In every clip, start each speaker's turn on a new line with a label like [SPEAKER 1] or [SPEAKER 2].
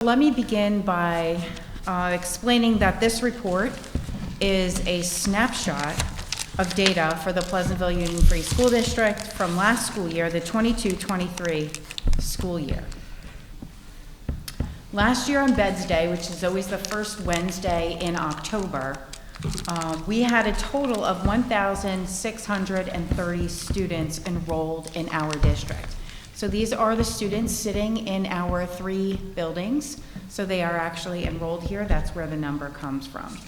[SPEAKER 1] Let me begin by explaining that this report is a snapshot of data for the Pleasantville Union Free School District from last school year, the 22-23 school year. Last year on Beds Day, which is always the first Wednesday in October, we had a total of 1,630 students enrolled in our district. So these are the students sitting in our 3 buildings. So they are actually enrolled here. That's where the number comes from.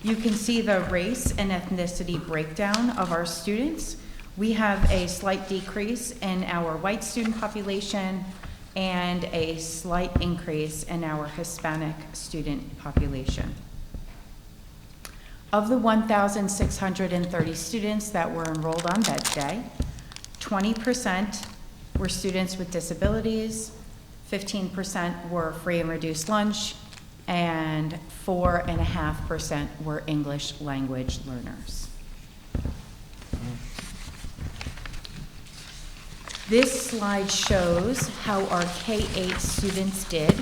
[SPEAKER 1] You can see the race and ethnicity breakdown of our students. We have a slight decrease in our white student population and a slight increase in our Hispanic student population. Of the 1,630 students that were enrolled on Beds Day, 20% were students with disabilities, 15% were free and reduced lunch, and 4.5% were English language learners. This slide shows how our K-8 students did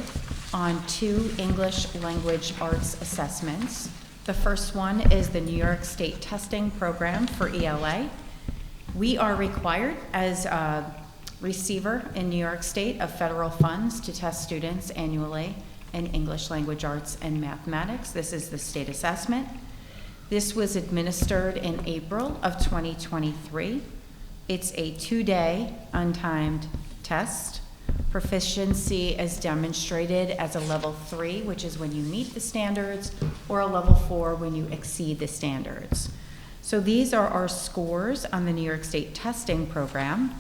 [SPEAKER 1] on 2 English language arts assessments. The first one is the New York State testing program for ELA. We are required as a receiver in New York State of federal funds to test students annually in English language arts and mathematics. This is the state assessment. This was administered in April of 2023. It's a 2-day untimed test. Proficiency is demonstrated as a level 3, which is when you meet the standards, or a level 4 when you exceed the standards. So these are our scores on the New York State testing program.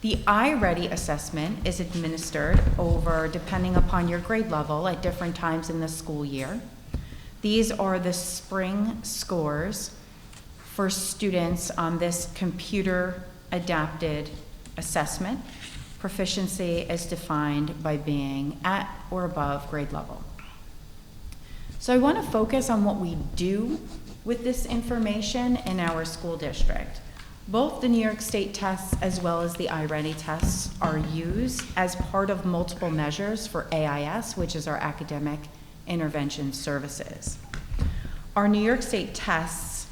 [SPEAKER 1] The iReady assessment is administered over, depending upon your grade level, at different times in the school year. These are the spring scores for students on this computer-adapted assessment. Proficiency is defined by being at or above grade level. So I want to focus on what we do with this information in our school district. Both the New York State tests as well as the iReady tests are used as part of multiple measures for AIS, which is our Academic Intervention Services. Our New York State tests,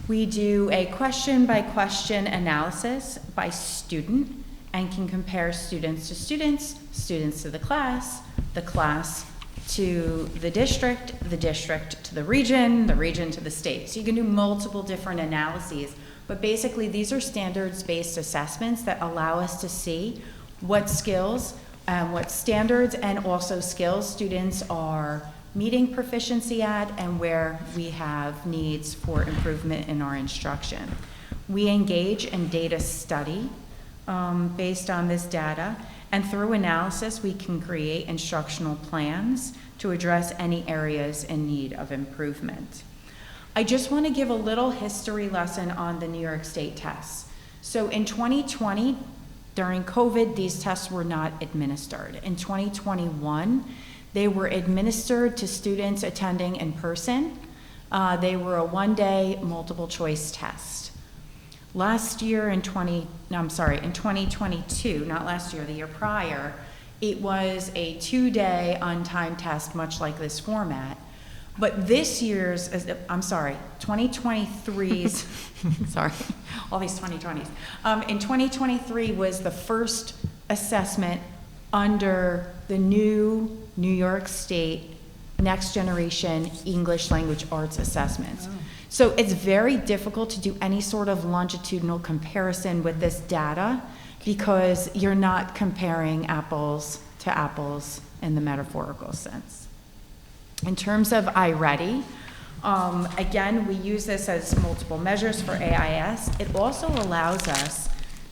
[SPEAKER 1] we do a question-by-question analysis by student and can compare students to students, students to the class to the district to the region to the state. So you can do multiple different analyses. But basically, these are standards-based assessments that allow us to see what skills, what standards and also skills students are meeting proficiency at and where we have needs for improvement in our instruction. We engage in data study based on this data, and through analysis, we can create instructional plans to address any areas in need of improvement. I just want to give a little history lesson on the New York State tests. So in 2020, during COVID, these tests were not administered. In 2021, they were administered to students attending in person. They were a 1-day multiple choice test. Last year in 2022, not last year, the year prior, it was a 2-day untimed test, much like this format. But this year's, 2023's, sorry, all these 2020s. In 2023 was the first assessment under the new New York State Next Generation English Language Arts assessments. Oh. So it's very difficult to do any sort of longitudinal comparison with this data because you're not comparing apples to apples in the metaphorical sense. In terms of iReady, again, we use this as multiple measures for AIS. It also allows us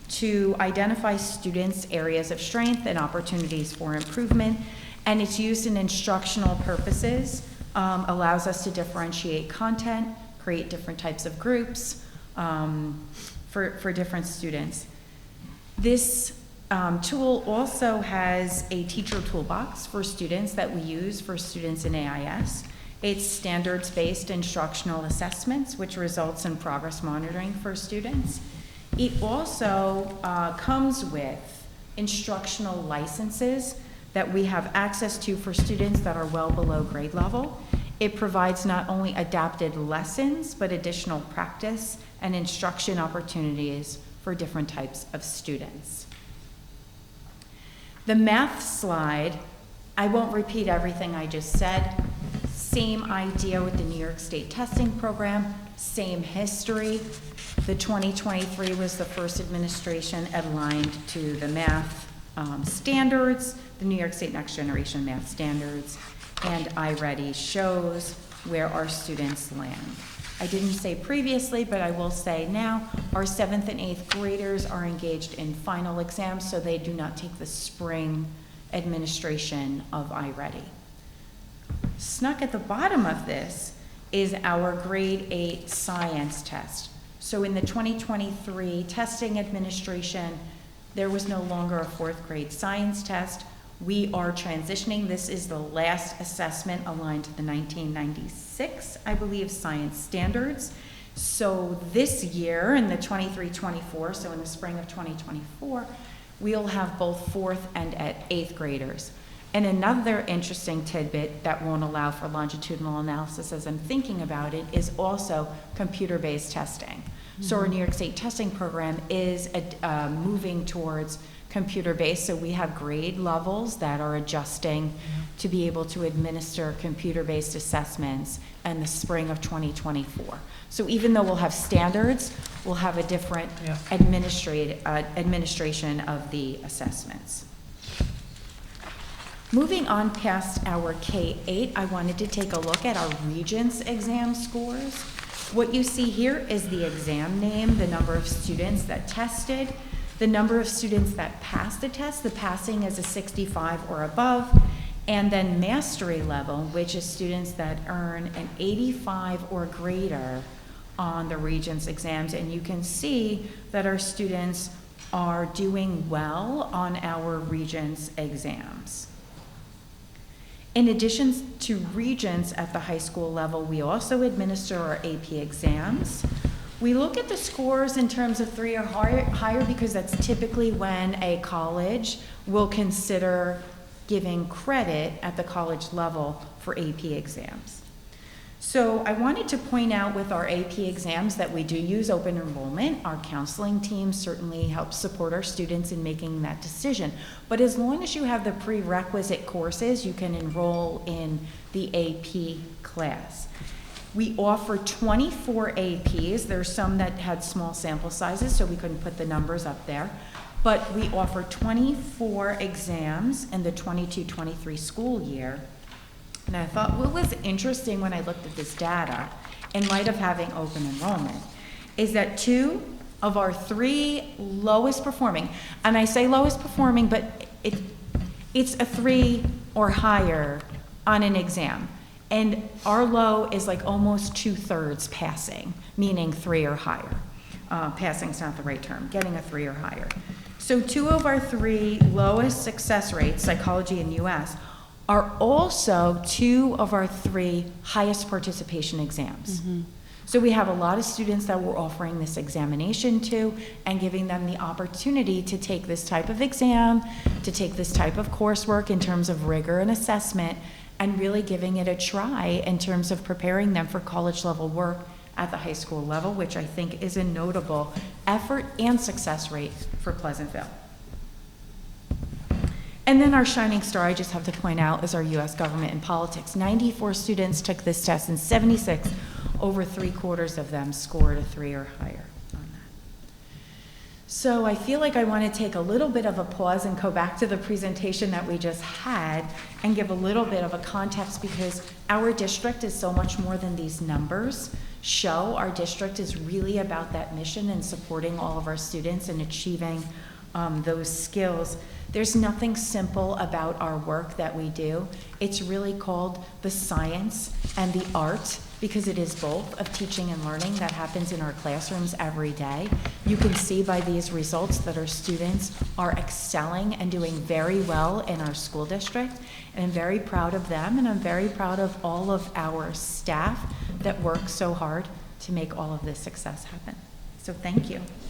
[SPEAKER 1] to identify students' areas of strength and opportunities for improvement, and it's used in instructional purposes, allows us to differentiate content, create different types of groups for different students. This tool also has a teacher toolbox for students that we use for students in AIS. It's standards-based instructional assessments, which results in progress monitoring for students. It also comes with instructional licenses that we have access to for students that are well below grade level. It provides not only adapted lessons, but additional practice and instruction opportunities for different types of students. The math slide, I won't repeat everything I just said. Same idea with the New York State testing program, same history. The 2023 was the first administration aligned to the math standards, the New York State Next Generation Math Standards, and iReady shows where our students land. I didn't say previously, but I will say now, our 7th and 8th graders are engaged in final exams, so they do not take the spring administration of iReady. Snuck at the bottom of this is our grade 8 science test. So in the 2023 testing administration, there was no longer a 4th grade science test. We are transitioning. This is the last assessment aligned to the 1996, I believe, science standards. So this year in the 23-24, so in the spring of 2024, we'll have both 4th and 8th graders. And another interesting tidbit that won't allow for longitudinal analysis as I'm thinking about it is also computer-based testing. So our New York State testing program is moving towards computer-based, so we have grade levels that are adjusting to be able to administer computer-based assessments in the spring of 2024. So even though we'll have standards, we'll have a different administration of the assessments. Moving on past our K-8, I wanted to take a look at our Regents exam scores. What you see here is the exam name, the number of students that tested, the number of students that passed the test. The passing is a 65 or above, and then mastery level, which is students that earn an 85 or greater on the Regents exams. And you can see that our students are doing well on our Regents exams. In addition to Regents at the high school level, we also administer our AP exams. We look at the scores in terms of 3 or higher because that's typically when a college will consider giving credit at the college level for AP exams. So I wanted to point out with our AP exams that we do use open enrollment. Our counseling team certainly helps support our students in making that decision. But as long as you have the prerequisite courses, you can enroll in the AP class. We offer 24 APs. There's some that had small sample sizes, so we couldn't put the numbers up there. But we offer 24 exams in the 22-23 school year. And I thought what was interesting when I looked at this data, in light of having open enrollment, is that 2 of our 3 lowest performing, and I say lowest performing, but it's a 3 or higher on an exam. And our low is like almost 2/3 passing, meaning 3 or higher. Passing's not the right term, getting a 3 or higher. So 2 of our 3 lowest success rates, psychology and US, are also 2 of our 3 highest participation exams. So we have a lot of students that we're offering this examination to and giving them the opportunity to take this type of exam, to take this type of coursework in terms of rigor and assessment, and really giving it a try in terms of preparing them for college level work at the high school level, which I think is a notable effort and success rate for Pleasantville. And then our shining star, I just have to point out, is our U.S. government and politics. 94 students took this test, and 76, over 3/4 of them scored a 3 or higher on that. So I feel like I want to take a little bit of a pause and go back to the presentation that we just had and give a little bit of a context, because our district is so much more than these numbers show. Our district is really about that mission and supporting all of our students and achieving those skills. There's nothing simple about our work that we do. It's really called the science and the art, because it is both, of teaching and learning that happens in our classrooms every day. You can see by these results that our students are excelling and doing very well in our school district, and I'm very proud of them, and I'm very proud of all of our staff that work so hard to make all of this success happen. So thank you.